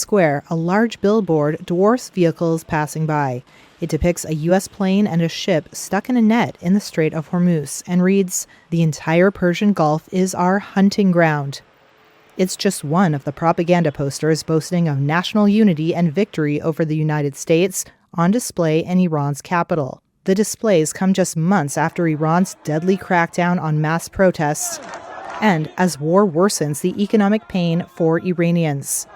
Square, a large billboard dwarfs vehicles passing by. It depicts a U.S. plane and a ship stuck in a net in the Strait of Hormuz and reads, "The entire Persian Gulf is our hunting ground." It's just one of the propaganda posters boasting of national unity and victory over the United States on display in Iran's capital. The displays come just months after Iran's deadly crackdown on mass protests and as war worsens the economic pain for Iranians.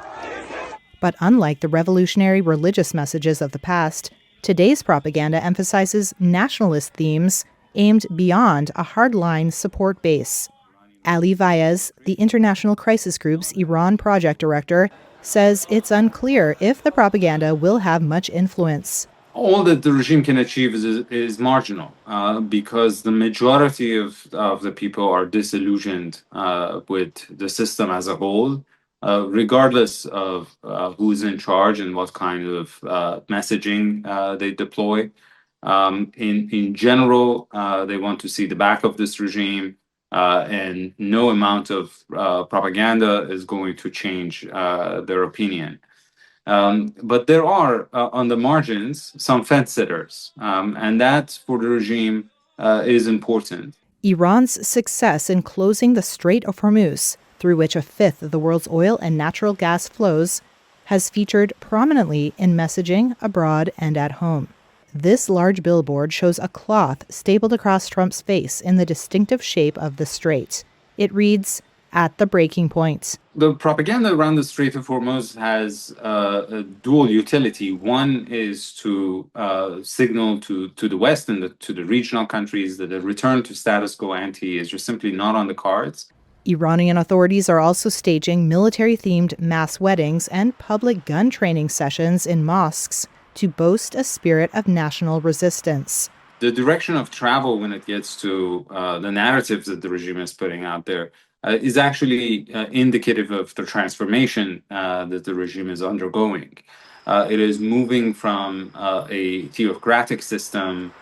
But unlike the revolutionary religious messages of the past, today's propaganda emphasizes nationalist themes aimed beyond a hardline support base. Ali Vaez, the International Crisis Group's Iran project director, says it's unclear if the propaganda will have much influence. All that the regime can achieve is marginal because the majority of the people are disillusioned with the system as a whole, regardless of who's in charge and what kind of messaging they deploy. In general, they want to see the back of this regime, and no amount of propaganda is going to change their opinion. But there are, on the margins, some fence sitters, and that, for the regime, is important. Iran's success in closing the Strait of Hormuz, through which a fifth of the world's oil and natural gas flows, has featured prominently in messaging abroad and at home. This large billboard shows a cloth stapled across Trump's face in the distinctive shape of the strait. It reads, "At the breaking point." The propaganda around the Strait of Hormuz has a dual utility. One is to signal to the West and to the regional countries that a return to status quo ante is just simply not on the cards. Iranian authorities are also staging military-themed mass weddings and public gun training sessions in mosques to boast a spirit of national resistance. The direction of travel when it gets to the narratives that the regime is putting out there is actually indicative of the transformation that the regime is undergoing. It is moving from a theocratic system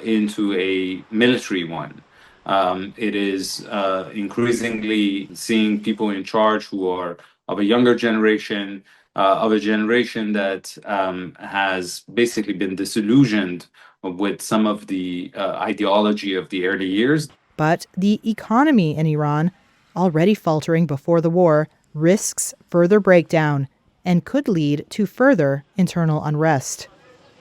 into a military one. It is increasingly seeing people in charge who are of a younger generation, of a generation that has basically been disillusioned with some of the ideology of the early years. But the economy in Iran, already faltering before the war, risks further breakdown and could lead to further internal unrest.